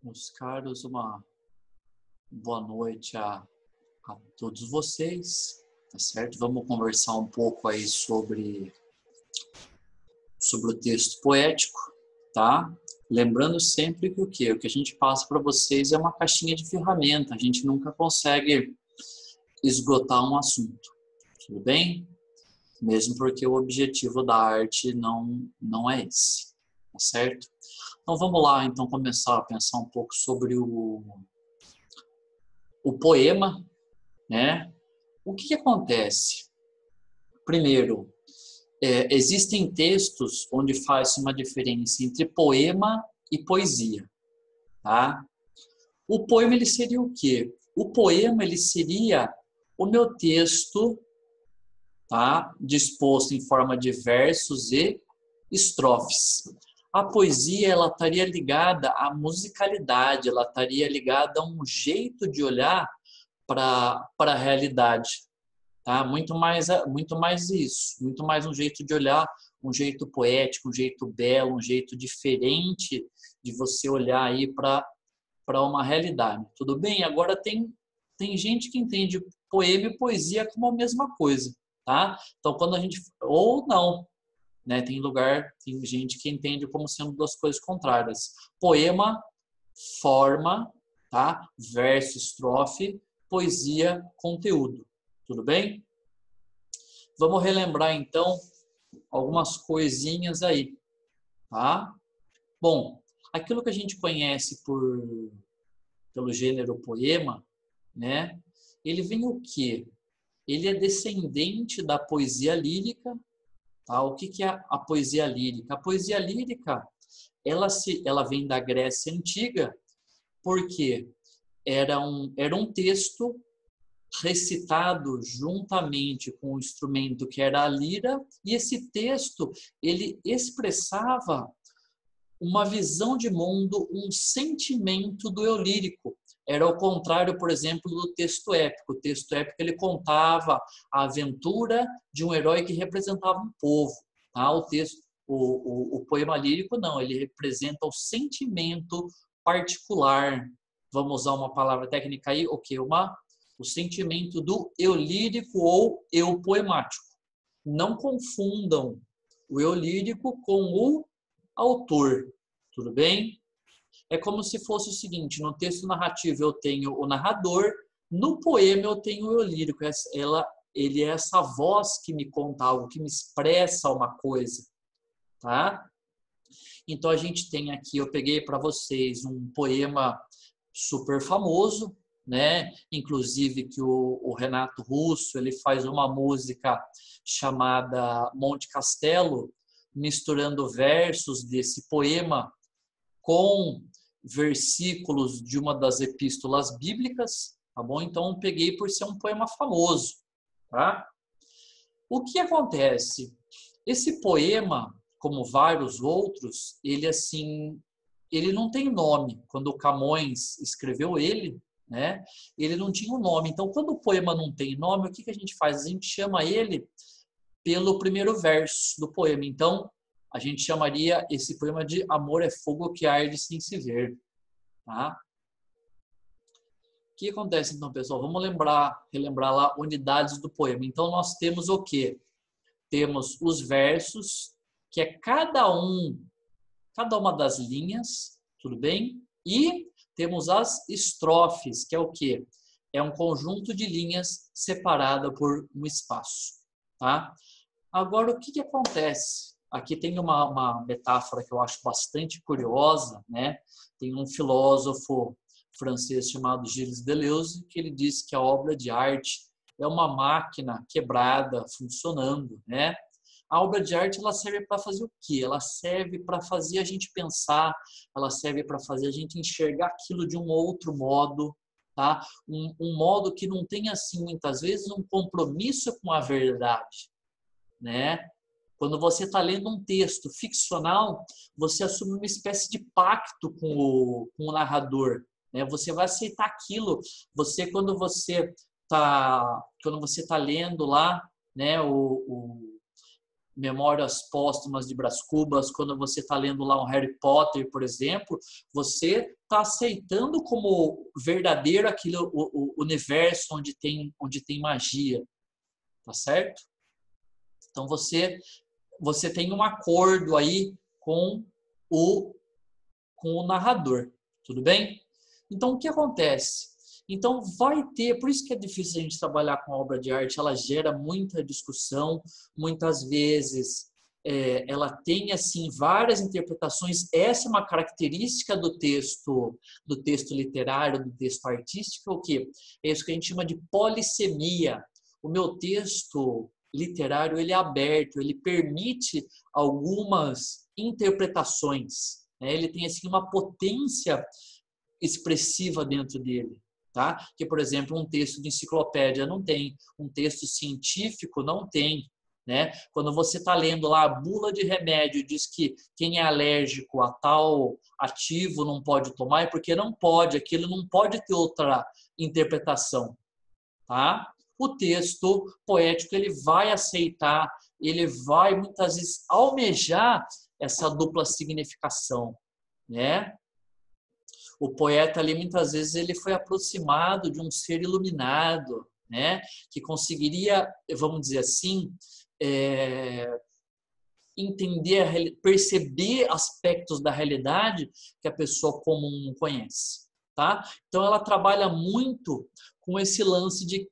Meus caros, uma boa noite a todos vocês, tá certo? Vamos conversar um pouco aí sobre o texto poético, tá? Lembrando sempre que o que a gente passa para vocês é uma caixinha de ferramenta, a gente nunca consegue esgotar um assunto, tudo bem? Mesmo porque o objetivo da arte não é esse, tá certo? Então vamos lá, então começar a pensar um pouco sobre o poema, né? O que acontece? Primeiro, existem textos onde faz uma diferença entre poema e poesia, tá? O poema ele seria o quê? O poema ele seria o meu texto, tá? Disposto em forma de versos e estrofes. A poesia ela estaria ligada à musicalidade, ela estaria ligada a um jeito de olhar para a realidade, tá? Muito mais isso, muito mais um jeito de olhar, um jeito poético, um jeito belo, um jeito diferente de você olhar aí para uma realidade. Tudo bem? Agora tem gente que entende poema e poesia como a mesma coisa, tá? Então quando a gente ou não, né? Tem gente que entende como sendo duas coisas contrárias. Poema, forma, tá? Verso, estrofe, poesia, conteúdo. Tudo bem? Vamos relembrar então algumas coisinhas aí, tá? Bom, aquilo que a gente conhece pelo gênero poema, né? Ele vem o quê? Ele é descendente da poesia lírica, tá? O que é a poesia lírica? A poesia lírica, ela vem da Grécia Antiga, porque era um texto recitado juntamente com o instrumento que era a lira, e esse texto ele expressava uma visão de mundo, um sentimento do eu lírico. Era o contrário, por exemplo, do texto épico. O texto épico ele contava a aventura de um herói que representava um povo. Tá? O poema lírico não, ele representa o sentimento particular. Vamos usar uma palavra técnica aí, o que? O sentimento do eu lírico ou eu poemático. Não confundam o eu lírico com o autor, tudo bem? É como se fosse o seguinte, no texto narrativo eu tenho o narrador, no poema eu tenho o eu lírico, ele é essa voz que me conta algo, que me expressa uma coisa, tá? Então a gente tem aqui, eu peguei para vocês um poema super famoso, né? Inclusive que o Renato Russo, ele faz uma música chamada Monte Castelo, misturando versos desse poema com versículos de uma das epístolas bíblicas, tá bom? Então eu peguei por ser um poema famoso, tá? O que acontece? Esse poema, como vários outros, ele não tem nome. Quando o Camões escreveu ele, né, ele não tinha um nome. Então, quando o poema não tem nome, o que a gente faz? A gente chama ele pelo primeiro verso do poema. Então, a gente chamaria esse poema de Amor é fogo que arde sem se ver. Tá? O que acontece então, pessoal? Vamos relembrar lá unidades do poema. Então, nós temos o quê? Temos os versos, que é cada uma das linhas, tudo bem? E temos as estrofes, que é o quê? É um conjunto de linhas separada por um espaço, tá? Agora, o que acontece? Aqui tem uma metáfora que eu acho bastante curiosa, né? Tem um filósofo francês chamado Gilles Deleuze, que ele diz que a obra de arte é uma máquina quebrada, funcionando, né? A obra de arte ela serve para fazer o quê? Ela serve para fazer a gente pensar, ela serve para fazer a gente enxergar aquilo de um outro modo, tá? Um modo que não tem, assim, muitas vezes, um compromisso com a verdade, né? Quando você está lendo um texto ficcional, você assume uma espécie de pacto com o narrador, né? Você vai aceitar aquilo. Quando você tá lendo lá, né, Memórias Póstumas de Brás Cubas, quando você está lendo lá um Harry Potter, por exemplo, você está aceitando como verdadeiro aquele o universo onde tem magia, tá certo? Então você tem um acordo aí o, com o narrador, tudo bem? Então, o que acontece? Então, vai ter, por isso que é difícil a gente trabalhar com obra de arte, ela gera muita discussão, muitas vezes ela tem, assim, várias interpretações. Essa é uma característica do texto literário, do texto artístico, o quê? É isso que a gente chama de polissemia. O meu texto literário, ele é aberto, ele permite algumas interpretações, né? Ele tem, assim, uma potência expressiva dentro dele, tá? Que, por exemplo, um texto de enciclopédia não tem, um texto científico não tem, né? Quando você está lendo lá a bula de remédio, diz que quem é alérgico a tal ativo não pode tomar, é porque não pode, aquilo não pode ter outra interpretação, tá? O texto poético, ele vai aceitar, ele vai muitas vezes almejar essa dupla significação, né? O poeta ali muitas vezes ele foi aproximado de um ser iluminado, né? Que conseguiria, vamos dizer assim, entender, perceber aspectos da realidade que a pessoa comum não conhece, tá? Então ela trabalha muito com esse lance de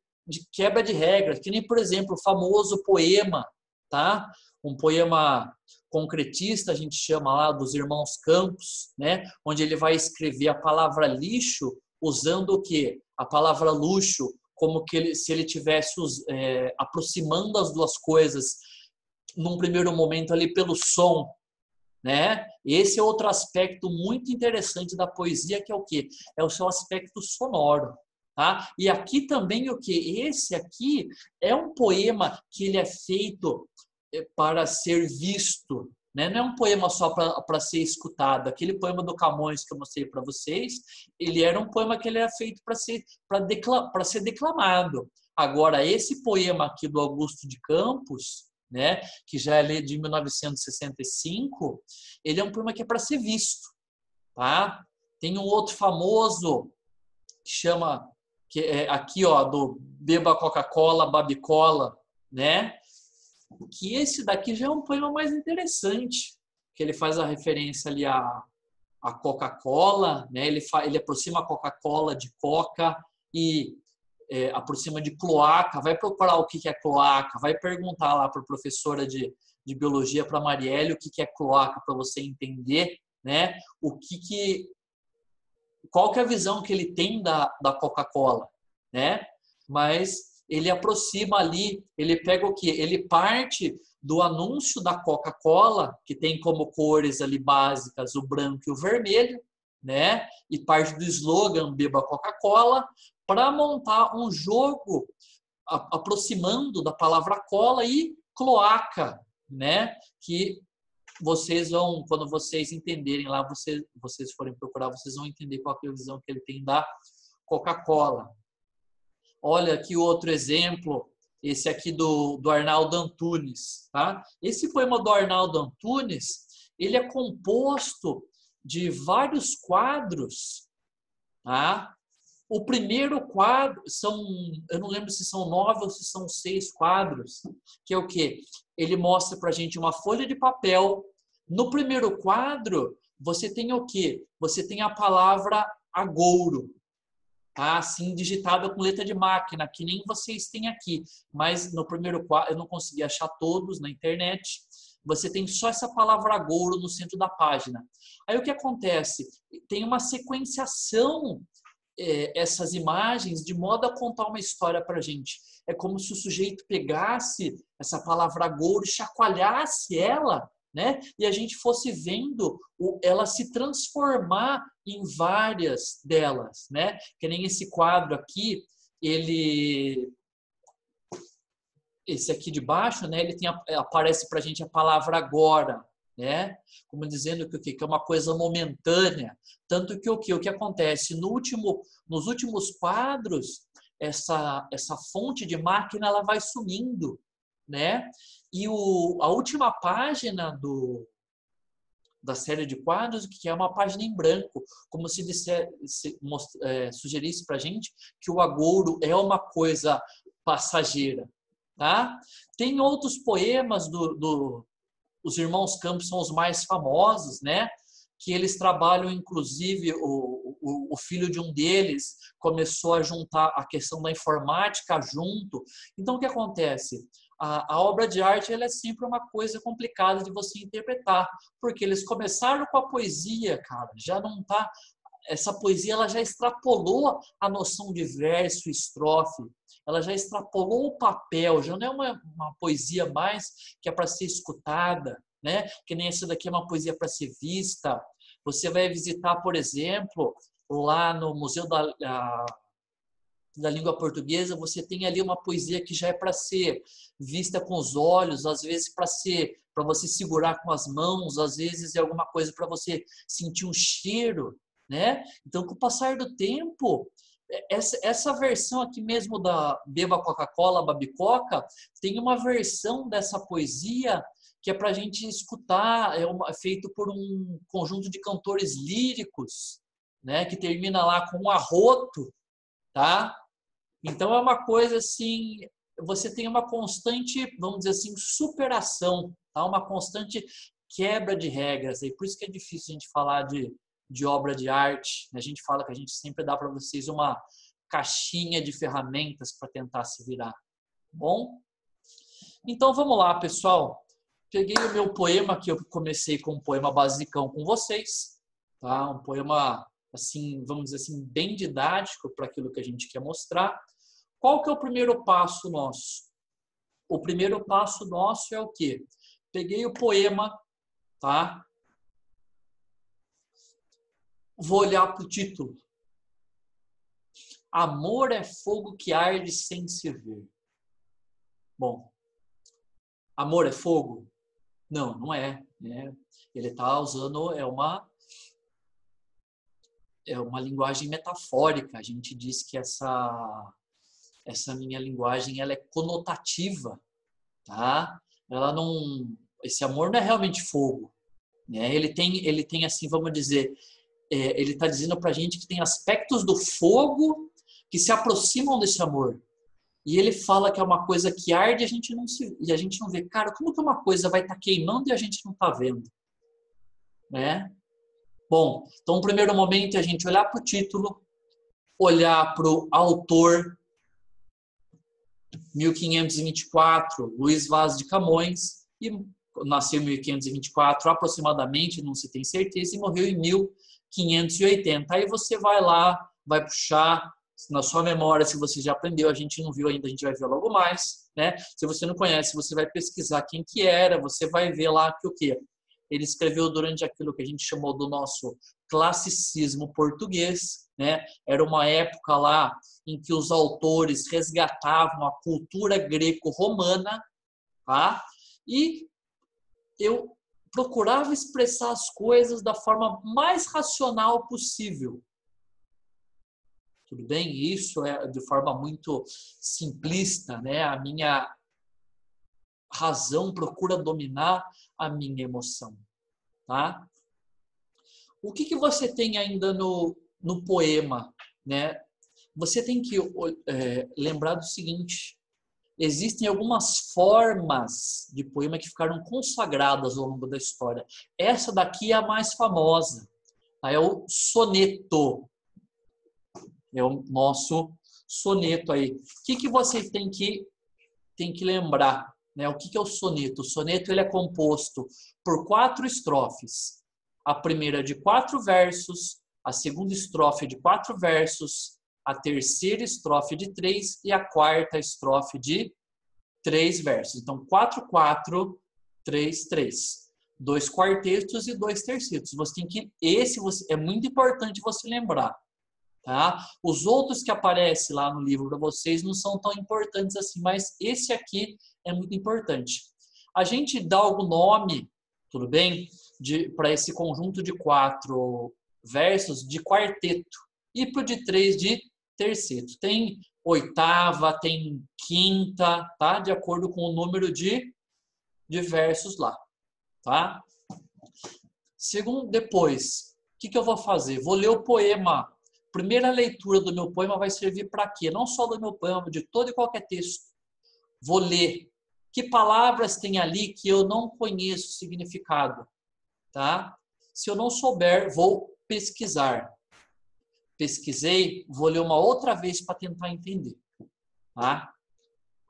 quebra de regras, que nem, por exemplo, o famoso poema, tá? Um poema concretista, a gente chama lá dos Irmãos Campos, né? Onde ele vai escrever a palavra lixo usando o quê? A palavra luxo, como que se ele tivesse aproximando as duas coisas num primeiro momento ali pelo som, né? Esse é outro aspecto muito interessante da poesia, que é o quê? É o seu aspecto sonoro. Tá? E aqui também o que? Esse aqui é um poema que ele é feito para ser visto, né? Não é um poema só para ser escutado. Aquele poema do Camões que eu mostrei para vocês, ele era um poema que ele era feito para ser declamado. Agora, esse poema aqui do Augusto de Campos, né, que já é de 1965, ele é um poema que é para ser visto. Tá? Tem um outro famoso que chama que é aqui, ó, do Beba Coca-Cola, Babicola, né? Que esse daqui já é um poema mais interessante, que ele faz a referência ali à Coca-Cola, né? Ele aproxima a Coca-Cola de coca e aproxima de cloaca. Vai procurar o que é cloaca, vai perguntar lá para a professora de biologia, para a Marielle, o que é cloaca, para você entender, né? Qual que é a visão que ele tem da Coca-Cola, né? Mas ele aproxima ali, ele pega o quê? Ele parte do anúncio da Coca-Cola, que tem como cores ali básicas o branco e o vermelho, né? E parte do slogan Beba Coca-Cola, para montar um jogo aproximando da palavra cola e cloaca, né? Que vocês vão, quando vocês entenderem lá, vocês forem procurar, vocês vão entender qual é a visão que ele tem da Coca-Cola. Olha aqui outro exemplo, esse aqui do Arnaldo Antunes. Tá? Esse poema do Arnaldo Antunes, ele é composto de vários quadros. Tá? O primeiro quadro, eu não lembro se são 9 ou se são 6 quadros, que é o quê? Ele mostra para a gente uma folha de papel. No primeiro quadro, você tem o quê? Você tem a palavra agouro, tá? Assim, digitada com letra de máquina, que nem vocês têm aqui. Mas no primeiro quadro, eu não consegui achar todos na internet. Você tem só essa palavra agouro no centro da página. Aí o que acontece? Tem uma sequenciação essas imagens de modo a contar uma história para a gente. É como se o sujeito pegasse essa palavra agouro e chacoalhasse ela, né? E a gente fosse vendo ela se transformar em várias delas, né? Que nem esse quadro aqui, esse aqui de baixo, né? Ele aparece para a gente a palavra agora, né? Como dizendo que é uma coisa momentânea. Tanto que o que acontece nos últimos quadros, essa fonte de máquina ela vai sumindo, né? E a última página da série de quadros, que é uma página em branco, como se sugerisse para a gente que o agouro é uma coisa passageira. Tá? Tem outros poemas os irmãos Campos, são os mais famosos, né? Que eles trabalham, inclusive, o filho de um deles começou a juntar a questão da informática junto. Então, o que acontece? A obra de arte ela é sempre uma coisa complicada de você interpretar, porque eles começaram com a poesia, cara, já não tá... Essa poesia ela já extrapolou a noção de verso e estrofe, ela já extrapolou o papel, já não é uma poesia mais que é para ser escutada, né? Que nem essa daqui é uma poesia para ser vista. Você vai visitar, por exemplo, lá no Museu da Língua Portuguesa, você tem ali uma poesia que já é para ser vista com os olhos, às vezes para você segurar com as mãos, às vezes é alguma coisa para você sentir um cheiro, né? Então, com o passar do tempo, essa versão aqui mesmo da Beba Coca-Cola, Babicoca, tem uma versão dessa poesia que é para a gente escutar, é feito por um conjunto de cantores líricos, né? Que termina lá com um arroto, tá? Então é uma coisa assim, você tem uma constante, vamos dizer assim, superação, tá? Uma constante quebra de regras. E por isso que é difícil a gente falar de obra de arte. A gente fala que a gente sempre dá para vocês uma caixinha de ferramentas para tentar se virar. Bom? Então vamos lá, pessoal. Peguei o meu poema, que eu comecei com um poema basicão com vocês, tá? Um poema, assim, vamos dizer assim, bem didático para aquilo que a gente quer mostrar. Qual que é o primeiro passo nosso? O primeiro passo nosso é o quê? Peguei o poema, tá? Vou olhar para o título. Amor é fogo que arde sem se ver. Bom, amor é fogo? Não, não é, né? Ele está usando, é uma linguagem metafórica. A gente diz que essa minha linguagem ela é conotativa, tá? Ela não, esse amor não é realmente fogo, né? Ele tem assim, vamos dizer, ele está dizendo para a gente que tem aspectos do fogo que se aproximam desse amor. E ele fala que é uma coisa que arde e a gente não vê. Cara, como que uma coisa vai estar queimando e a gente não está vendo? Né? Bom, então no primeiro momento é a gente olhar para o título, olhar para o autor, 1524, Luiz Vaz de Camões, e nasceu em 1524 aproximadamente, não se tem certeza, e morreu em 1580. Aí você vai lá, vai puxar na sua memória, se você já aprendeu, a gente não viu ainda, a gente vai ver logo mais, né? Se você não conhece, você vai pesquisar quem que era, você vai ver lá que o quê? Ele escreveu durante aquilo que a gente chamou do nosso classicismo português, né? Era uma época lá em que os autores resgatavam a cultura greco-romana, tá? E eu procurava expressar as coisas da forma mais racional possível. Tudo bem? Isso é de forma muito simplista, né? A minha razão procura dominar a minha emoção, tá? O que você tem ainda no poema, né? Você tem que lembrar do seguinte: existem algumas formas de poema que ficaram consagradas ao longo da história. Essa daqui é a mais famosa, tá? É o soneto. É o nosso soneto aí. O que você tem que lembrar? Né? O que é o soneto? O soneto ele é composto por 4 estrofes. A primeira de 4 versos, a segunda estrofe de 4 versos, a terceira estrofe de 3 e a quarta estrofe de 3 versos. Então, 4, 4, 3, 3. 2 quartetos e 2 tercetos. Você tem que... é muito importante você lembrar. Tá? Os outros que aparecem lá no livro para vocês não são tão importantes assim, mas esse aqui é muito importante. A gente dá algum nome, tudo bem? Para esse conjunto de 4 versos de quarteto e para o de 3 de terceto. Tem oitava, tem quinta, tá? De acordo com o número de versos lá, tá? Segundo, depois, o que eu vou fazer? Vou ler o poema. Primeira leitura do meu poema vai servir para quê? Não só do meu poema, de todo e qualquer texto. Vou ler. Que palavras tem ali que eu não conheço o significado, tá? Se eu não souber, vou pesquisar. Pesquisei, vou ler uma outra vez para tentar entender, tá?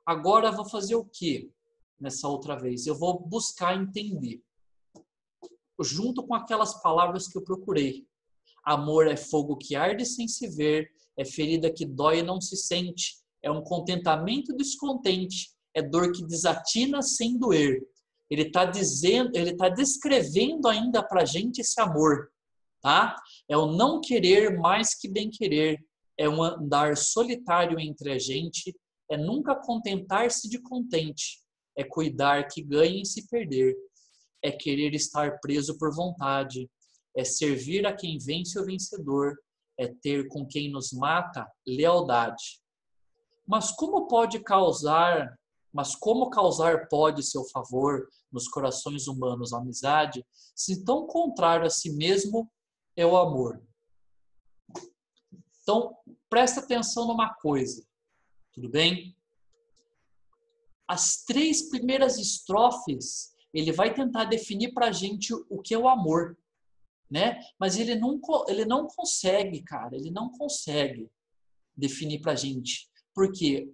Agora eu vou fazer o quê nessa outra vez? Eu vou buscar entender, junto com aquelas palavras que eu procurei. Amor é fogo que arde sem se ver, é ferida que dói e não se sente, é um contentamento descontente, é dor que desatina sem doer. Ele está dizendo, ele está descrevendo ainda para a gente esse amor, tá? É o não querer mais que bem querer, é um andar solitário entre a gente, é nunca contentar-se de contente, é cuidar que ganhe e se perder, é querer estar preso por vontade, é servir a quem vence o vencedor, é ter com quem nos mata lealdade. Mas como causar pode seu favor nos corações humanos a amizade, se tão contrário a si mesmo é o amor? Então, presta atenção numa coisa, tudo bem? As 3 primeiras estrofes, ele vai tentar definir para a gente o que é o amor, né? Mas ele não consegue, cara, ele não consegue definir para a gente. Por quê?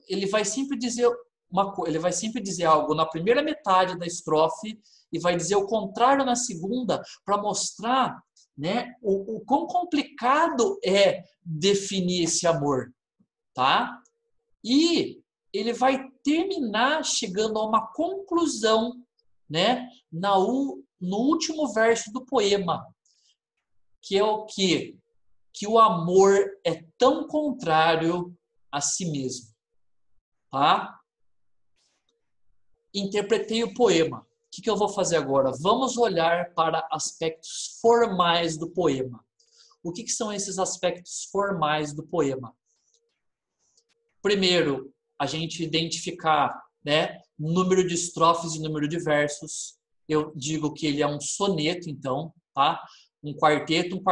Ele vai sempre dizer ele vai sempre dizer algo na primeira metade da estrofe e vai dizer o contrário na segunda, para mostrar, né, o quão complicado é definir esse amor, tá? E ele vai terminar chegando a uma conclusão, né, no último verso do poema, que é o quê? Que o amor é tão contrário a si mesmo, tá? Interpretei o poema. O que eu vou fazer agora? Vamos olhar para aspectos formais do poema. O que são esses aspectos formais do poema? Primeiro, a gente identificar, né, número de estrofes e número de versos. Eu digo que ele é um soneto, então, tá? Um quarteto,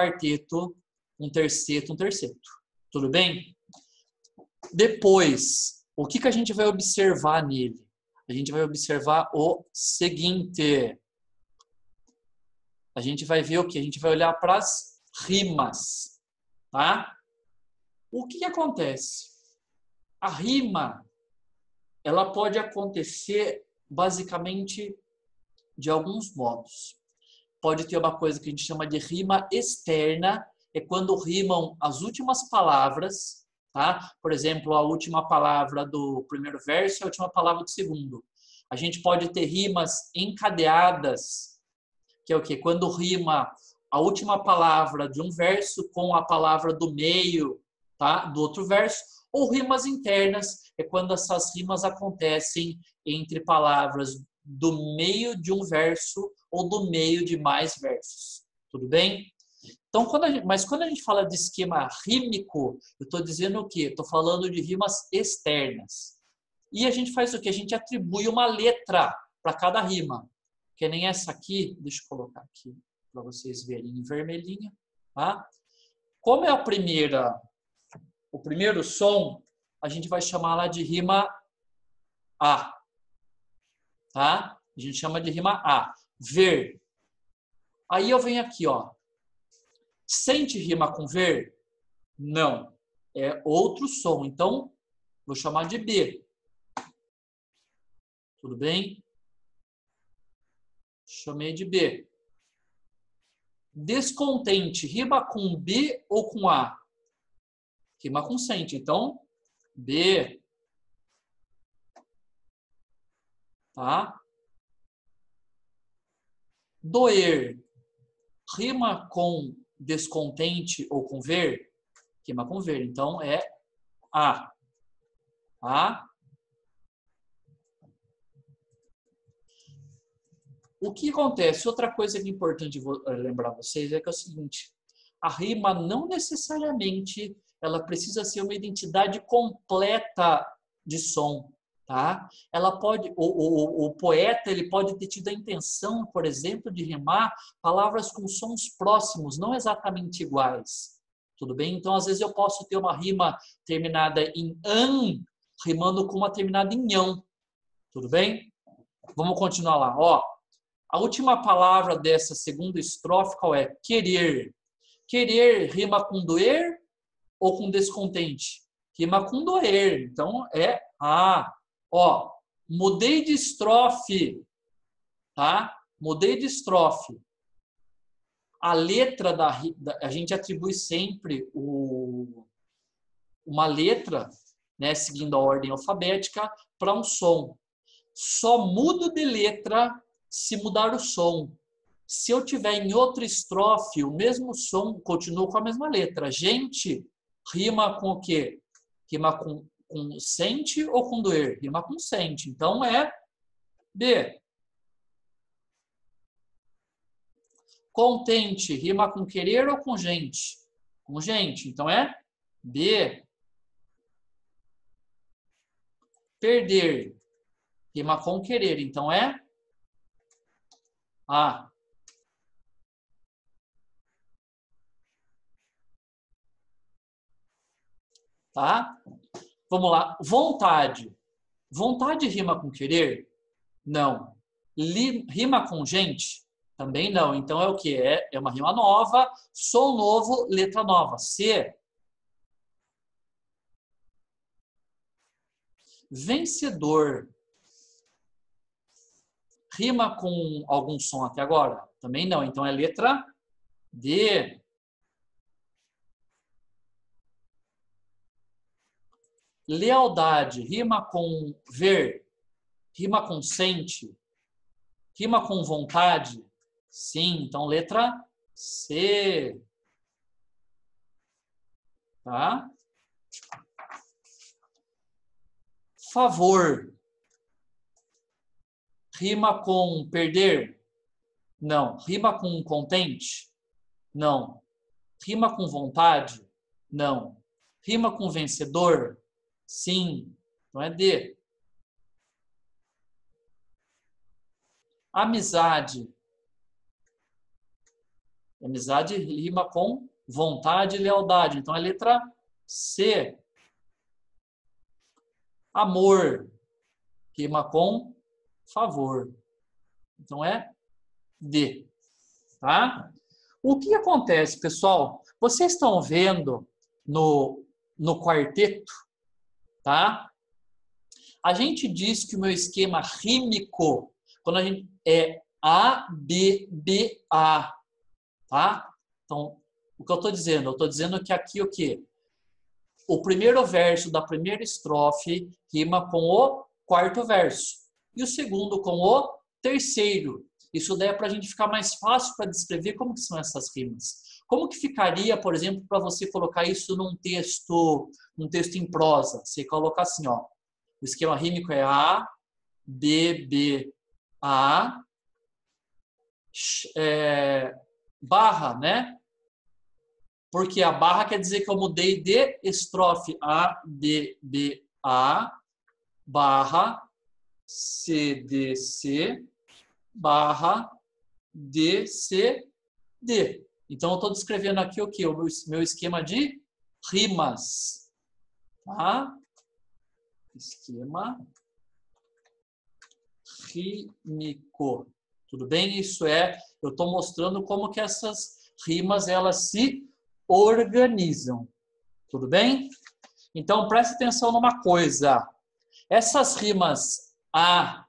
um terceto, um terceto. Tudo bem? Depois, o que a gente vai observar nele? A gente vai observar o seguinte. A gente vai ver o que? A gente vai olhar para as rimas, tá? O que acontece? A rima, ela pode acontecer basicamente de alguns modos. Pode ter uma coisa que a gente chama de rima externa, é quando rimam as últimas palavras, tá? Por exemplo, a última palavra do primeiro verso e a última palavra do segundo. A gente pode ter rimas encadeadas, que é o quê? Quando rima a última palavra de um verso com a palavra do meio, tá? Do outro verso. Ou rimas internas, é quando essas rimas acontecem entre palavras do meio de um verso ou do meio de mais versos. Tudo bem? Então, quando a gente fala de esquema rímico, eu estou dizendo o quê? Estou falando de rimas externas. E a gente faz o quê? A gente atribui uma letra para cada rima. Que nem essa aqui, deixa eu colocar aqui para vocês verem em vermelhinho. Tá? Como é o primeiro som, a gente vai chamar lá de rima A. Tá? A gente chama de rima A. Ver. Aí eu venho aqui, ó. Sente rima com ver? Não. É outro som. Então, vou chamar de B. Tudo bem? Chamei de B. Descontente. Rima com B ou com A? Rima com sente. Então, B. Tá? Doer. Rima com descontente ou com ver? Rima com ver. Então, é A. Tá? O que acontece? Outra coisa que é importante lembrar vocês é que é o seguinte: a rima não necessariamente ela precisa ser uma identidade completa de som, tá? Ela pode, o poeta ele pode ter tido a intenção, por exemplo, de rimar palavras com sons próximos, não exatamente iguais. Tudo bem? Então, às vezes eu posso ter uma rima terminada em an, rimando com uma terminada em ão. Tudo bem? Vamos continuar lá. Ó, a última palavra dessa segunda estrofe qual é? Querer. Querer rima com doer ou com descontente? Rima com doer. Então é a. Ó, mudei de estrofe, tá? Mudei de estrofe. A letra a gente atribui sempre uma letra, né, seguindo a ordem alfabética, para um som. Só mudo de letra se mudar o som. Se eu tiver em outra estrofe o mesmo som, continuo com a mesma letra. Gente, rima com o quê? Rima com sente ou com doer? Rima com sente. Então é B. Contente, rima com querer ou com gente? Com gente. Então é B. Perder, rima com querer. Então é A. Tá? Vamos lá. Vontade. Vontade rima com querer? Não. Rima com gente? Também não. Então é o que? É uma rima nova, som novo, letra nova. C. Vencedor. Rima com algum som até agora? Também não. Então é letra D. Lealdade. Rima com ver? Rima com sente? Rima com vontade? Sim. Então letra C. Tá? Favor. Rima com perder? Não. Rima com contente? Não. Rima com vontade? Não. Rima com vencedor? Sim. Então é D. Amizade. Amizade rima com vontade e lealdade. Então é letra C. Amor. Rima com favor. Então é D. Tá? O que acontece, pessoal? Vocês estão vendo no quarteto, tá? A gente diz que o meu esquema rímico, quando a gente é A, B, B, A, tá? Então, o que eu estou dizendo? Eu estou dizendo que aqui o quê? O primeiro verso da primeira estrofe rima com o quarto verso. E o segundo com o terceiro. Isso daí é para a gente ficar mais fácil para descrever como que são essas rimas. Como que ficaria, por exemplo, para você colocar isso num texto em prosa? Você coloca assim, ó. O esquema rímico é A, B, B, A, barra, né? Porque a barra quer dizer que eu mudei de estrofe. A, B, B, A, barra, C, D, C, barra, D, C, D. Então, eu estou descrevendo aqui o que? O meu esquema de rimas. Tá? Esquema rímico. Tudo bem? Isso eu estou mostrando como que essas rimas elas se organizam. Tudo bem? Então, preste atenção numa coisa. Essas rimas A,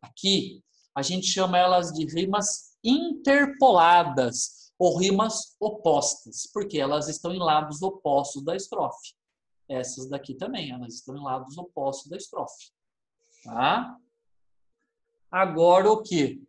aqui, a gente chama elas de rimas interpoladas ou rimas opostas, porque elas estão em lados opostos da estrofe. Essas daqui também, elas estão em lados opostos da estrofe. Tá? Agora o que?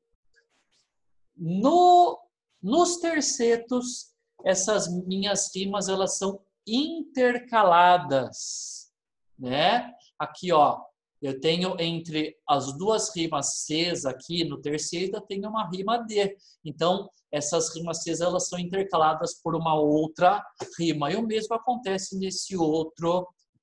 Nos tercetos, essas minhas rimas elas são intercaladas, né? Aqui, ó, Eu tenho entre as duas rimas Cs aqui no terceiro, eu tenho uma rima D. Então, essas rimas Cs elas são intercaladas por uma outra rima. E o mesmo acontece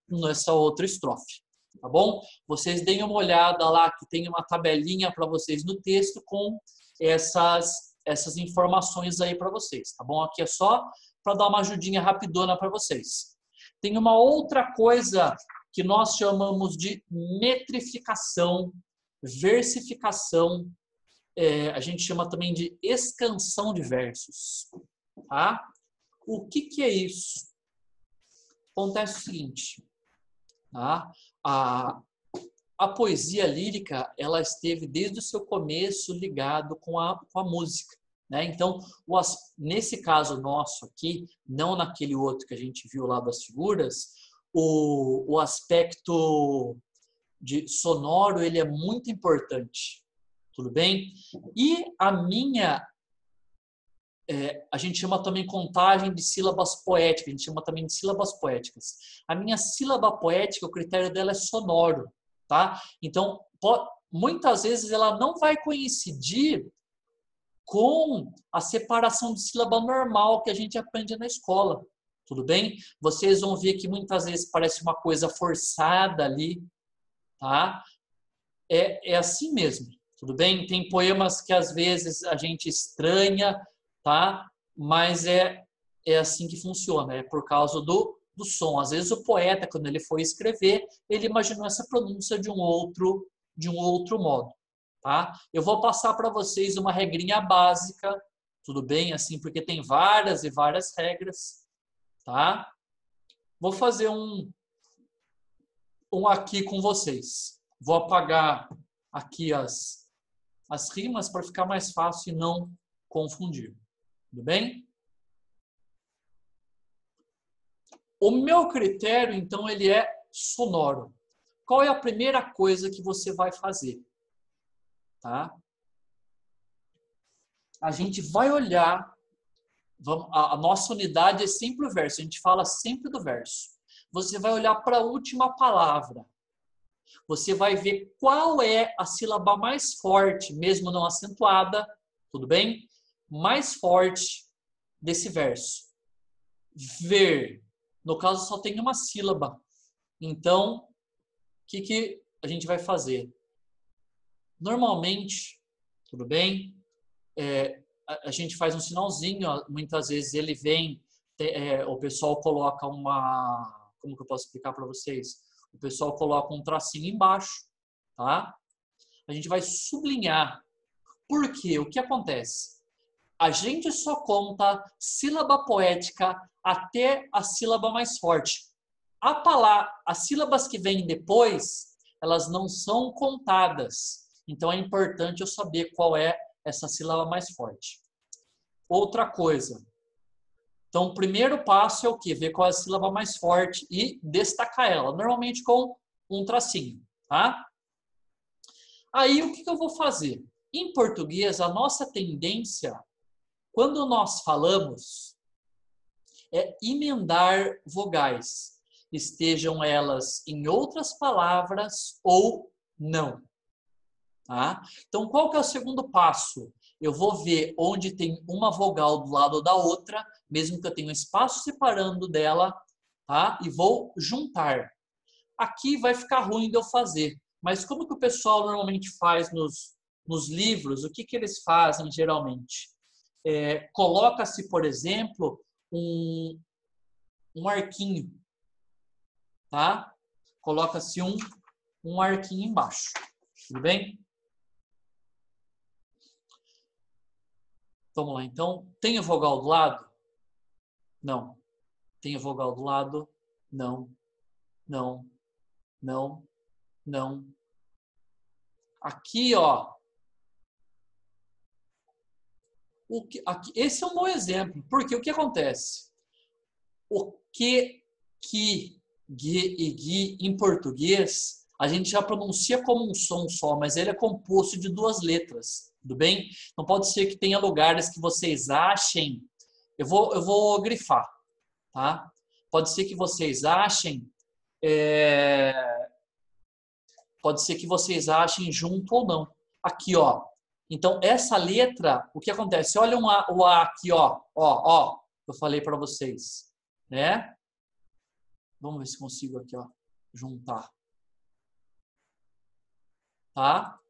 nessa outra estrofe. Tá bom? Vocês deem uma olhada lá que tem uma tabelinha para vocês no texto com essas informações aí para vocês. Tá bom? Aqui é só para dar uma ajudinha rapidona para vocês. Tem uma outra coisa que nós chamamos de metrificação, versificação, a gente chama também de escansão de versos. Tá? O que é isso? Acontece o seguinte, tá? A poesia lírica, ela esteve desde o seu começo ligado com a música. Né? Então, nesse caso nosso aqui, não naquele outro que a gente viu lá das figuras, o aspecto sonoro ele é muito importante. Tudo bem? E a gente chama também contagem de sílabas poéticas, a gente chama também de sílabas poéticas. A minha sílaba poética, o critério dela é sonoro. Tá? Então, muitas vezes ela não vai coincidir com a separação de sílaba normal que a gente aprende na escola. Tudo bem? Vocês vão ver que muitas vezes parece uma coisa forçada ali. Tá? É assim mesmo. Tudo bem? Tem poemas que às vezes a gente estranha, tá? Mas é assim que funciona. É por causa do som. Às vezes o poeta, quando ele foi escrever, ele imaginou essa pronúncia de um outro modo. Tá? Eu vou passar para vocês uma regrinha básica, tudo bem? Assim, porque tem várias e várias regras. Tá? Vou fazer um aqui com vocês. Vou apagar aqui as rimas para ficar mais fácil e não confundir. Tudo bem? O meu critério, então, ele é sonoro. Qual é a primeira coisa que você vai fazer? Tá? A gente vai olhar, a nossa unidade é sempre o verso, a gente fala sempre do verso. Você vai olhar para a última palavra. Você vai ver qual é a sílaba mais forte, mesmo não acentuada, tudo bem? Mais forte desse verso. Ver. No caso, só tem uma sílaba. Então, o que a gente vai fazer? Normalmente, tudo bem? A gente faz um sinalzinho, muitas vezes ele vem, o pessoal coloca como que eu posso explicar para vocês? O pessoal coloca um tracinho embaixo, tá? A gente vai sublinhar. Por quê? O que acontece? A gente só conta sílaba poética até a sílaba mais forte. As sílabas que vêm depois, elas não são contadas. Então é importante eu saber qual é essa sílaba mais forte. Outra coisa. Então, o primeiro passo é o quê? Ver qual é a sílaba mais forte e destacar ela, normalmente com um tracinho, tá? Aí, o que eu vou fazer? Em português, a nossa tendência, quando nós falamos, é emendar vogais, estejam elas em outras palavras ou não. Tá? Então, qual que é o segundo passo? Eu vou ver onde tem uma vogal do lado da outra, mesmo que eu tenha um espaço separando dela, tá? E vou juntar. Aqui vai ficar ruim de eu fazer, mas como que o pessoal normalmente faz nos livros? O que eles fazem geralmente? Coloca-se, por exemplo, um arquinho, tá? Coloca-se um arquinho embaixo, tudo bem? Vamos lá, então. Tem a vogal do lado? Não. Tem a vogal do lado? Não. Não. Não. Não. Aqui, ó. Esse é um bom exemplo. Porque o que acontece? O que, gue e gui em português, a gente já pronuncia como um som só, mas ele é composto de duas letras. Tudo bem? Não pode ser que tenha lugares que vocês achem. Eu vou grifar, tá? Pode ser que vocês achem Pode ser que vocês achem junto ou não. Aqui, ó. Então, essa letra, o que acontece? Olha o A aqui, ó. Ó. Eu falei para vocês. Né? Vamos ver se consigo aqui, ó. Juntar. Tá?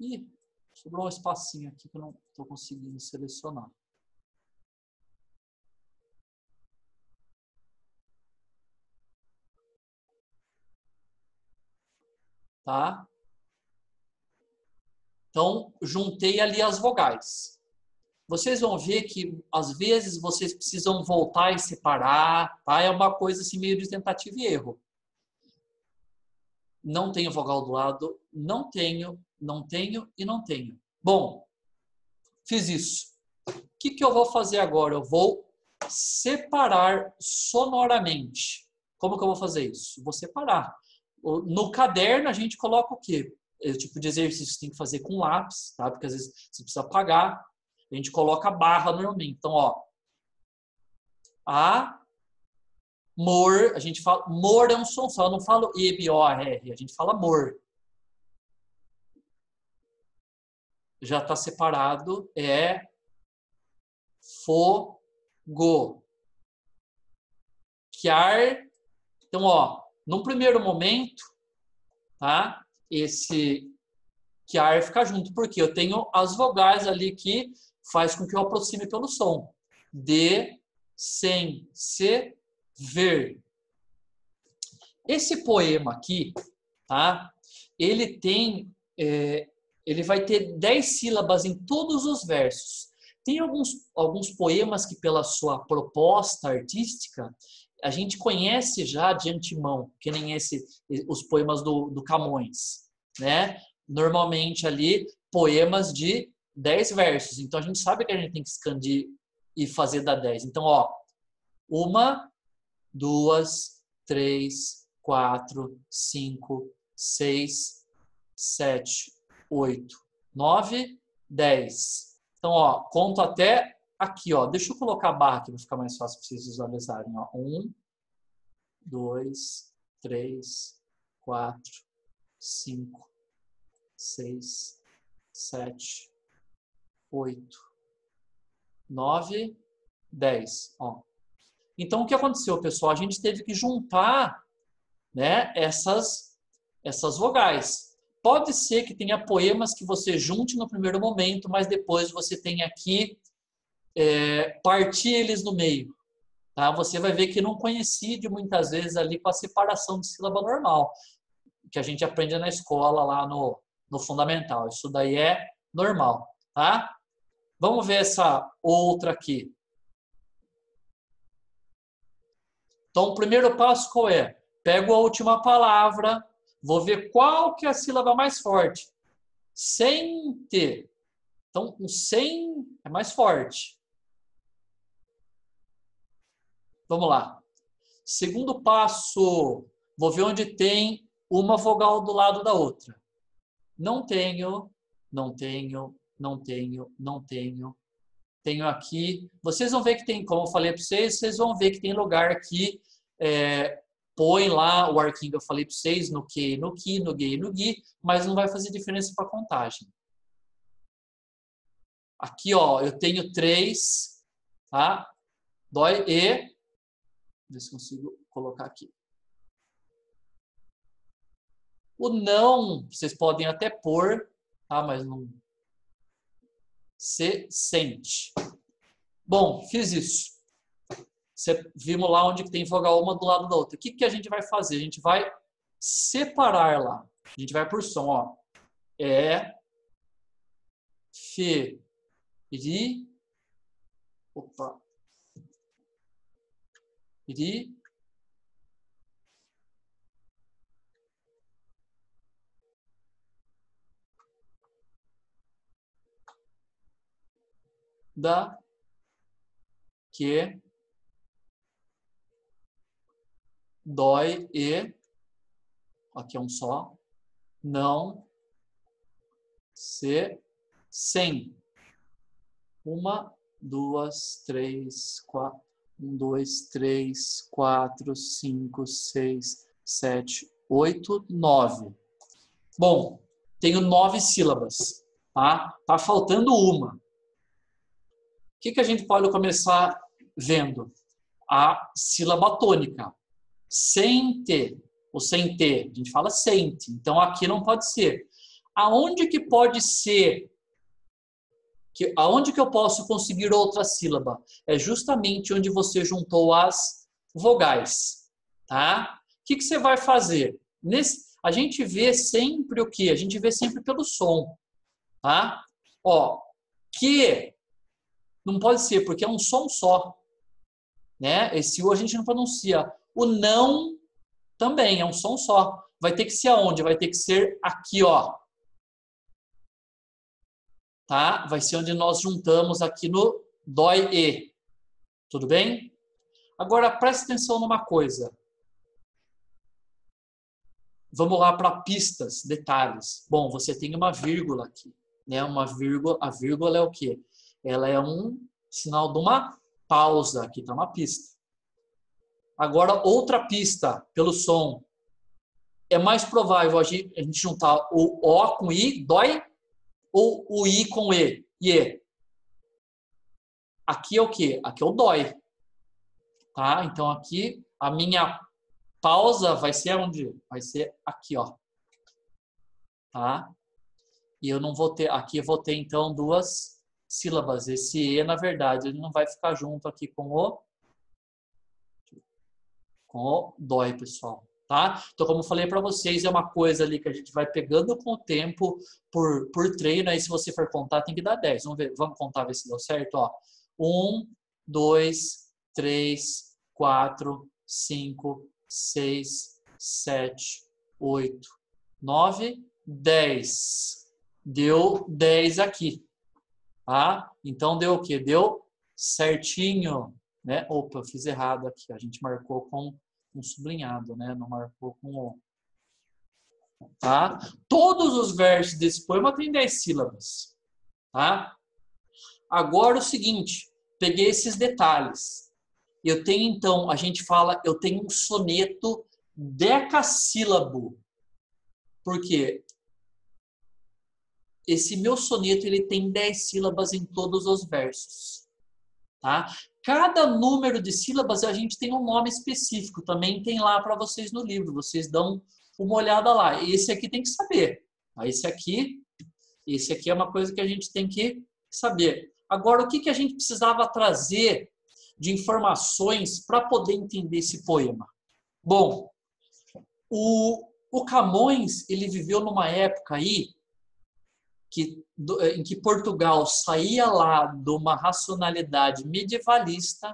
Ih, sobrou um espacinho aqui que eu não estou conseguindo selecionar. Tá? Então, juntei ali as vogais. Vocês vão ver que, às vezes, vocês precisam voltar e separar, tá? É uma coisa assim, meio de tentativa e erro. Não tenho vogal do lado, não tenho e não tenho. Bom, fiz isso. O que eu vou fazer agora? Eu vou separar sonoramente. Como que eu vou fazer isso? Vou separar. No caderno, a gente coloca o quê? Esse tipo de exercício tem que fazer com lápis, tá? Porque às vezes você precisa apagar. A gente coloca a barra normalmente. Então, ó. Amor, a gente fala. Mor é um som só, eu não falo E-B-O-R-R, a gente fala amor. Já está separado. É fogo. Quiar. Então, ó, num primeiro momento, tá? Esse quiar fica junto, porque eu tenho as vogais ali que faz com que eu aproxime pelo som. De, sem, se, ver. Esse poema aqui, tá? Ele tem, ele vai ter 10 sílabas em todos os versos. Tem alguns poemas que, pela sua proposta artística, a gente conhece já de antemão, que nem os poemas do Camões, né? Normalmente ali, poemas de 10 versos. Então, a gente sabe que a gente tem que expandir e fazer da 10. Então, ó, 1, 2, 3, 4, 5, 6, 7, 8, 9, 10. Então, ó, conto até aqui, ó. Deixa eu colocar a barra aqui para ficar mais fácil para vocês visualizarem. Ó. 1, 2, 3, 4, 5, 6, 7, 8, 9, 10. Ó. Então, o que aconteceu, pessoal? A gente teve que juntar, né, essas vogais. Pode ser que tenha poemas que você junte no primeiro momento, mas depois você tenha que partir eles no meio. Tá? Você vai ver que não coincide muitas vezes ali com a separação de sílaba normal, que a gente aprende na escola lá no fundamental. Isso daí é normal. Tá? Vamos ver essa outra aqui. Então, o primeiro passo qual é? Pego a última palavra, vou ver qual que é a sílaba mais forte. Sem ter. Então, o sem é mais forte. Vamos lá. Segundo passo, vou ver onde tem uma vogal do lado da outra. Não tenho, não tenho, não tenho, não tenho. Tenho aqui. Vocês vão ver que tem, como eu falei para vocês, vocês vão ver que tem lugar que põe lá o arquinho que eu falei para vocês, no que, no que, no gui, no gui, mas não vai fazer diferença para a contagem. Aqui, ó, eu tenho 3, tá? Dói e... Ver se consigo colocar aqui. O não, vocês podem até pôr, tá? Mas não... Se sente. Bom, fiz isso. Vimos lá onde tem vogal uma do lado da outra. O que a gente vai fazer? A gente vai separar lá. A gente vai por som, ó. Fe, ri, opa, ri, da, que, dói e, aqui é um só, não, se, sem. 1, 2, 3, 4, 1, 2, 3, 4, 5, 6, 7, 8, 9. Bom, tenho 9 sílabas, tá? Tá faltando uma. O que a gente pode começar vendo? A sílaba tônica. Sente ou sem T. A gente fala sente. Então, aqui não pode ser. Aonde que pode ser? Aonde que eu posso conseguir outra sílaba? É justamente onde você juntou as vogais, tá? O que você vai fazer? A gente vê sempre o quê? A gente vê sempre pelo som, tá? Ó, que não pode ser, porque é um som só, né? Esse U a gente não pronuncia. O não também é um som só. Vai ter que ser aonde? Vai ter que ser aqui, ó. Tá? Vai ser onde nós juntamos aqui no dói-e. Tudo bem? Agora, preste atenção numa coisa. Vamos lá para pistas, detalhes. Bom, você tem uma vírgula aqui. Né? Uma vírgula, a vírgula é o quê? Ela é um sinal de uma pausa. Aqui está uma pista. Agora, outra pista pelo som. É mais provável a gente juntar o O com I, dói, ou o I com E, IE. Aqui é o quê? Aqui é o dói. Tá? Então, aqui, a minha pausa vai ser onde? Vai ser aqui, ó. Tá? E eu não vou ter, aqui eu vou ter então duas sílabas. Esse E, na verdade, ele não vai ficar junto aqui com o dói, pessoal. Tá? Então, como eu falei para vocês, é uma coisa ali que a gente vai pegando com o tempo por treino. Aí, se você for contar, tem que dar 10. Vamos ver, vamos contar, ver se deu certo. Ó. 1, 2, 3, 4, 5, 6, 7, 8, 9, 10. Deu 10 aqui. Tá? Então, deu o quê? Deu certinho. Né? Opa, eu fiz errado aqui. A gente marcou com um sublinhado, né? Não marcou com o. Tá? Todos os versos desse poema têm 10 sílabas. Tá? Agora o seguinte, peguei esses detalhes. Eu tenho então, a gente fala, eu tenho um soneto decassílabo. Por quê? Esse meu soneto ele tem 10 sílabas em todos os versos. Tá? Cada número de sílabas a gente tem um nome específico, também tem lá para vocês no livro, vocês dão uma olhada lá. Esse aqui tem que saber. Esse aqui é uma coisa que a gente tem que saber. Agora, o que a gente precisava trazer de informações para poder entender esse poema? Bom, o Camões, ele viveu numa época aí em que Portugal saía lá de uma racionalidade medievalista,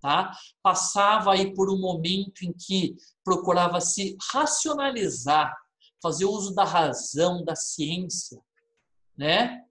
tá? Passava aí por um momento em que procurava se racionalizar, fazer uso da razão, da ciência, né?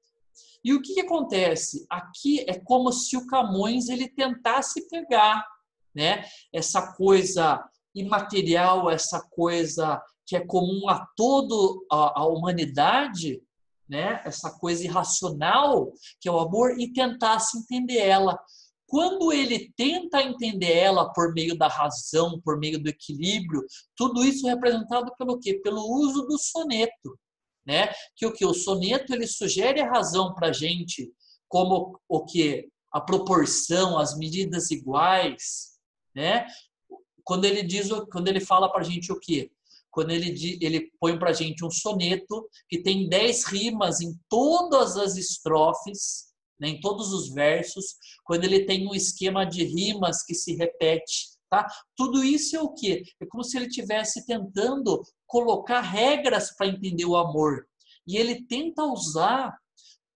E o que acontece? Aqui é como se o Camões ele tentasse pegar, né, essa coisa imaterial, essa coisa que é comum a toda a humanidade, né, essa coisa irracional que é o amor, e tentasse entender ela. Quando ele tenta entender ela por meio da razão, por meio do equilíbrio, tudo isso é representado pelo quê? Pelo uso do soneto. Né? Que o que? O soneto ele sugere a razão para a gente, como o que? A proporção, as medidas iguais. Né? Quando ele fala para a gente o quê? Quando ele põe para a gente um soneto que tem 10 rimas em todas as estrofes, né, em todos os versos, quando ele tem um esquema de rimas que se repete. Tá? Tudo isso é o quê? É como se ele estivesse tentando colocar regras para entender o amor. E ele tenta usar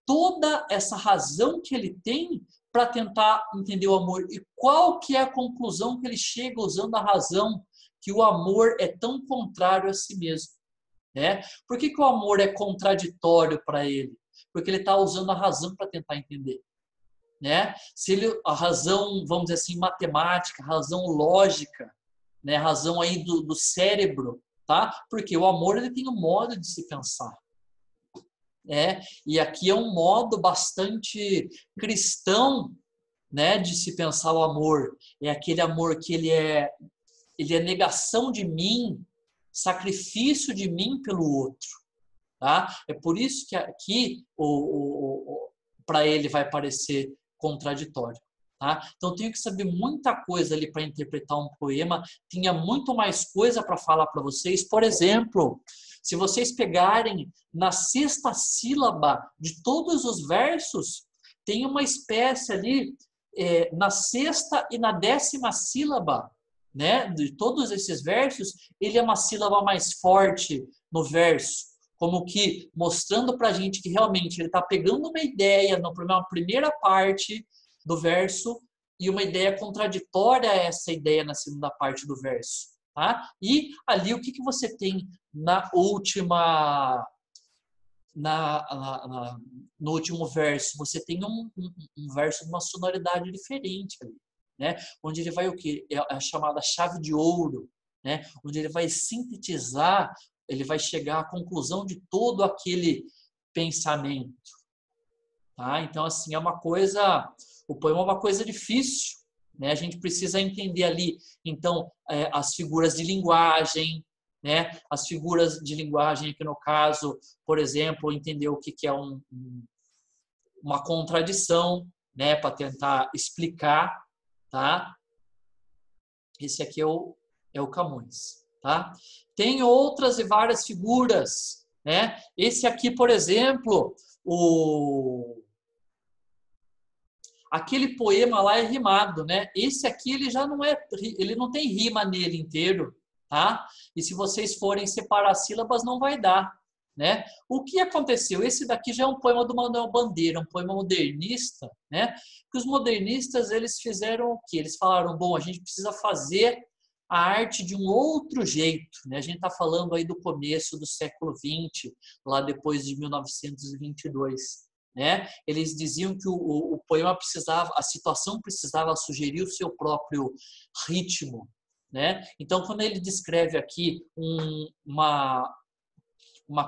toda essa razão que ele tem para tentar entender o amor. E qual que é a conclusão que ele chega usando a razão? Que o amor é tão contrário a si mesmo. Né? Por que o amor é contraditório para ele? Porque ele está usando a razão para tentar entender. Né? Se ele, a razão, vamos dizer assim, matemática, a razão lógica, né? A razão aí do cérebro, tá? Porque o amor ele tem um modo de se pensar. E aqui é um modo bastante cristão, né, de se pensar o amor. É aquele amor que ele é negação de mim, sacrifício de mim pelo outro. tá? É por isso que aqui para ele vai parecer contraditório. Tá? Então, eu tenho que saber muita coisa ali para interpretar um poema. Tinha muito mais coisa para falar para vocês. Por exemplo, se vocês pegarem na sexta sílaba de todos os versos, tem uma espécie ali, na sexta e na 10ª sílaba, né, de todos esses versos, ele é uma sílaba mais forte no verso, como que mostrando para a gente que realmente ele está pegando uma ideia na primeira parte do verso e uma ideia contraditória a essa ideia na segunda parte do verso. Tá? E ali o que você tem na última... no último verso? Você tem um verso de uma sonoridade diferente ali, né? Onde ele vai o quê? É a chamada chave de ouro, né? Onde ele vai sintetizar, ele vai chegar à conclusão de todo aquele pensamento. Tá? Então, assim, o poema é uma coisa difícil, né? A gente precisa entender ali, então, as figuras de linguagem, né? As figuras de linguagem aqui no caso, por exemplo, entender o que é uma contradição, né? Para tentar explicar, tá? Esse aqui é o Camões, tá? Tem outras e várias figuras, né? Esse aqui, por exemplo, aquele poema lá é rimado, né? Esse aqui ele já não ele não tem rima nele inteiro, tá? E se vocês forem separar sílabas não vai dar, né? O que aconteceu? Esse daqui já é um poema do Manuel Bandeira, um poema modernista, né? Que os modernistas eles fizeram o quê? Eles falaram, bom, a gente precisa fazer a arte de um outro jeito, né? A gente está falando aí do começo do século XX, lá depois de 1922. Né? Eles diziam que o poema precisava, a situação precisava sugerir o seu próprio ritmo, né? Então, quando ele descreve aqui uma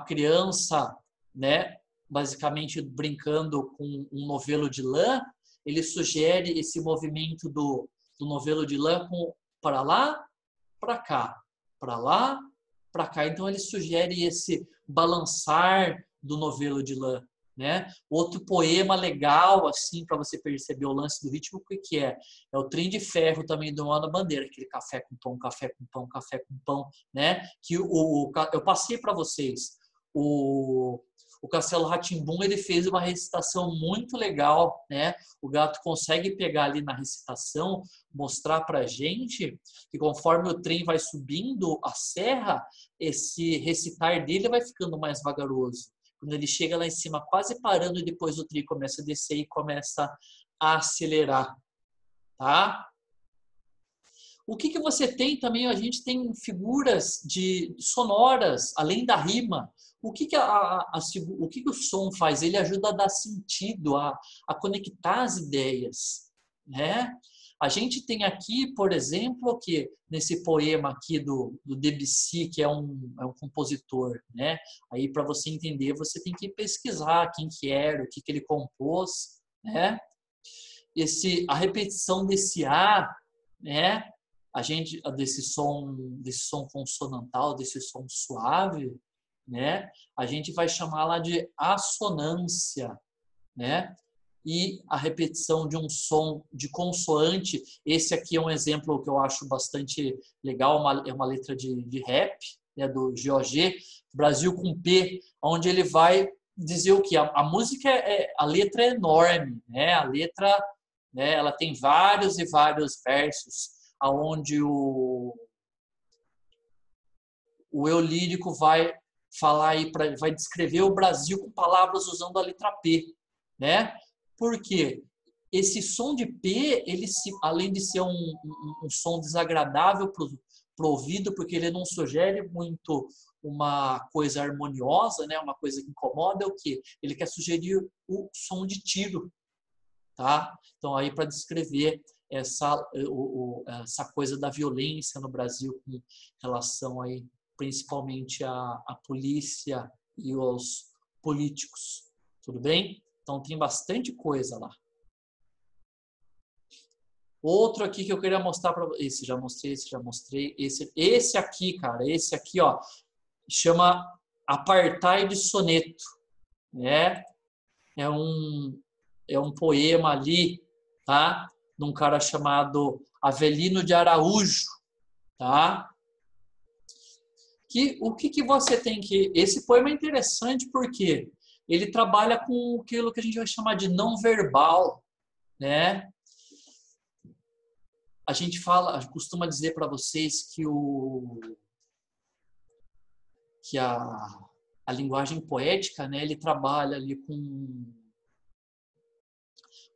criança, né, basicamente brincando com um novelo de lã, ele sugere esse movimento do novelo de lã para lá, para cá, para lá, para cá. Então, ele sugere esse balançar do novelo de lã. Né? Outro poema legal, assim, para você perceber o lance do ritmo, o que é? É o Trem de Ferro também do Manuel Bandeira, aquele café com pão, café com pão, café com pão, né? Que eu passei para vocês. O Castelo Rá-Tim-Bum, ele fez uma recitação muito legal, né? O Gato consegue pegar ali na recitação, mostrar para a gente que conforme o trem vai subindo a serra, esse recitar dele vai ficando mais vagaroso. Quando ele chega lá em cima, quase parando, e depois o trem começa a descer e começa a acelerar. Tá? O que você tem também? A gente tem figuras sonoras, além da rima. O que o som faz? Ele ajuda a dar sentido, a conectar as ideias. Né? A gente tem aqui, por exemplo, que nesse poema aqui do Debussy, que é um compositor, né? Aí para você entender, você tem que pesquisar quem que era, o que ele compôs, né? A repetição desse A, né? Desse som consonantal, desse som suave, né? A gente vai chamar lá de assonância, né? E a repetição de um som de consoante. Esse aqui é um exemplo que eu acho bastante legal, é uma letra de rap, né, do GOG, Brasil com P, onde ele vai dizer o que? A música, a letra é enorme, né? A letra, né, ela tem vários e vários versos, onde o eu lírico vai falar aí, vai descrever o Brasil com palavras usando a letra P, né? Porque esse som de P, além de ser um som desagradável para o ouvido, porque ele não sugere muito uma coisa harmoniosa, né? Uma coisa que incomoda, é o quê? Ele quer sugerir o som de tiro. Tá? Então, aí para descrever essa coisa da violência no Brasil com relação aí, principalmente à polícia e aos políticos. Tudo bem? Então, tem bastante coisa lá. Outro aqui que eu queria mostrar para vocês. Esse já mostrei. Esse aqui, cara. Esse aqui, ó. Chama Apartheid Soneto, né? É um poema ali, tá? De um cara chamado Avelino de Araújo, tá? O que você tem que... Esse poema é interessante porque ele trabalha com aquilo que a gente vai chamar de não verbal, né? A gente costuma dizer para vocês que a linguagem poética, né, ele trabalha ali com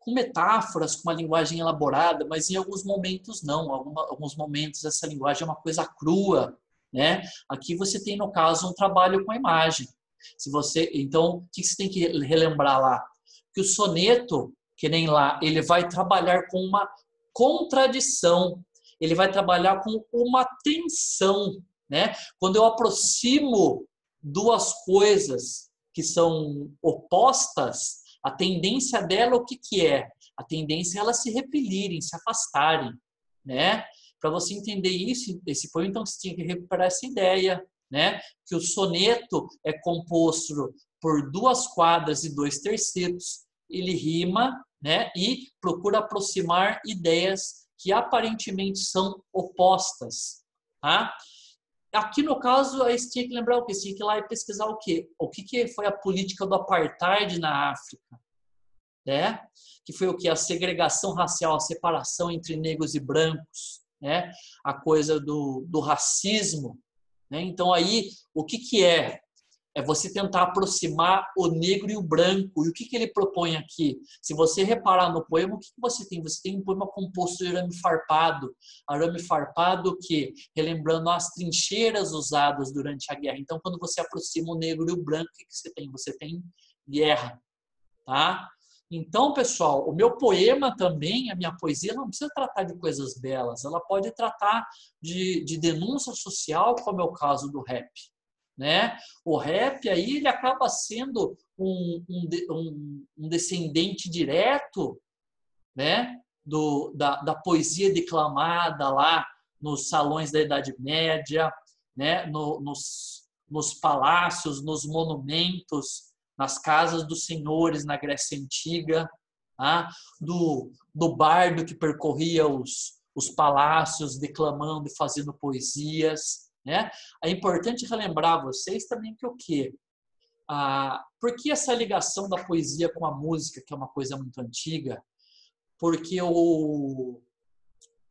metáforas, com uma linguagem elaborada, mas em alguns momentos não. Alguns momentos essa linguagem é uma coisa crua, né? Aqui você tem, no caso, um trabalho com a imagem. Então, o que você tem que relembrar lá? Que o soneto, que nem lá, ele vai trabalhar com uma contradição, ele vai trabalhar com uma tensão, né? Quando eu aproximo duas coisas que são opostas, a tendência dela, o que é? A tendência é elas se repelirem, se afastarem, né? Para você entender isso, esse poema, então, você tinha que recuperar essa ideia, né? Que o soneto é composto por 2 quadras e 2 tercetos, ele rima, né? E procura aproximar ideias que aparentemente são opostas, tá? Aqui, no caso, aí você tinha que lembrar o quê? Você tinha que ir lá e pesquisar o quê? O que foi a política do apartheid na África, né? Que foi o quê? A segregação racial, a separação entre negros e brancos, né? A coisa do racismo, né? Então, aí, o que é? É você tentar aproximar o negro e o branco. E o que ele propõe aqui? Se você reparar no poema, o que você tem? Você tem um poema composto de arame farpado. Arame farpado que, relembrando as trincheiras usadas durante a guerra. Então, quando você aproxima o negro e o branco, o que você tem? Você tem guerra, tá? Então, pessoal, o meu poema também, a minha poesia, não precisa tratar de coisas belas. Ela pode tratar de denúncia social, como é o caso do rap, né? O rap aí ele acaba sendo um descendente direto, né? Da poesia declamada lá nos salões da Idade Média, né? Nos palácios, nos monumentos, nas casas dos senhores na Grécia Antiga, tá? do bardo que percorria os palácios declamando e fazendo poesias, né? É importante relembrar vocês também que o quê? Por que essa ligação da poesia com a música, que é uma coisa muito antiga? Porque o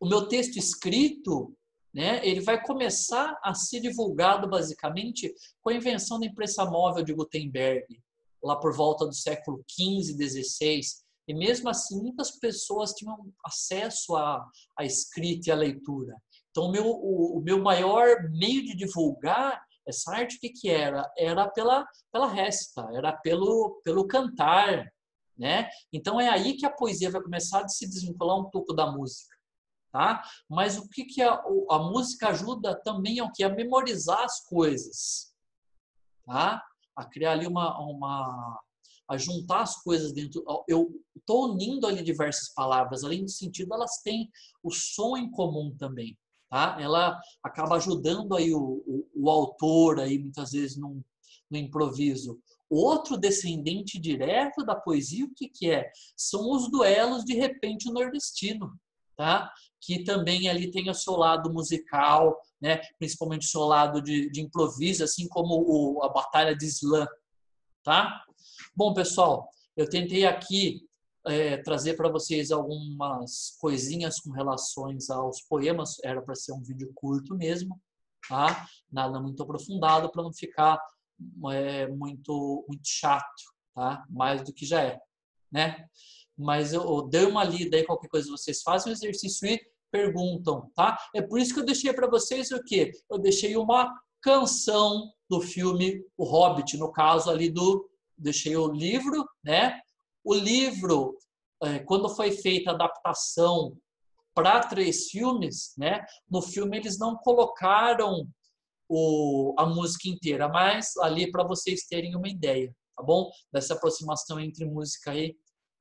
meu texto escrito, né, ele vai começar a ser divulgado basicamente com a invenção da imprensa móvel de Gutenberg, lá por volta do século XV, XVI. E mesmo assim, muitas pessoas tinham acesso à escrita e à leitura. Então, o meu maior meio de divulgar essa arte, o que era? Era pela récita, era pelo cantar, né? Então, é aí que a poesia vai começar a se desvincular um pouco da música, tá? Mas o que a música ajuda também é o que? A memorizar as coisas, tá? A criar ali a juntar as coisas dentro. Eu estou unindo ali diversas palavras, além do sentido, elas têm o som em comum também, tá? Ela acaba ajudando aí o autor aí muitas vezes no improviso. Outro descendente direto da poesia, o que é? São os duelos de repente nordestino, tá? Que também ali tem o seu lado musical, né? Principalmente o seu lado de improviso, assim como a Batalha de Slam, tá? Bom, pessoal, eu tentei aqui trazer para vocês algumas coisinhas com relações aos poemas, era para ser um vídeo curto mesmo, tá? Nada muito aprofundado para não ficar muito chato, tá? Mais do que já é, né? Mas eu dei uma lida aí, qualquer coisa vocês fazem o exercício e perguntam, tá? É por isso que eu deixei para vocês o quê? Eu deixei uma canção do filme O Hobbit, no caso ali deixei o livro, né? O livro, quando foi feita a adaptação para 3 filmes, né? No filme eles não colocaram a música inteira, mas ali para vocês terem uma ideia, tá bom? Dessa aproximação entre música e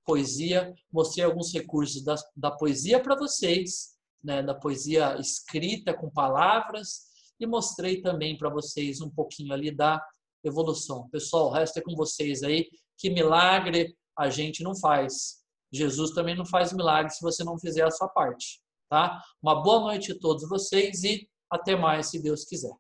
poesia. Mostrei alguns recursos da poesia para vocês, né? Da poesia escrita com palavras, e mostrei também para vocês um pouquinho ali da evolução. Pessoal, o resto é com vocês aí. Que milagre a gente não faz. Jesus também não faz milagre se você não fizer a sua parte, tá? Uma boa noite a todos vocês e até mais, se Deus quiser.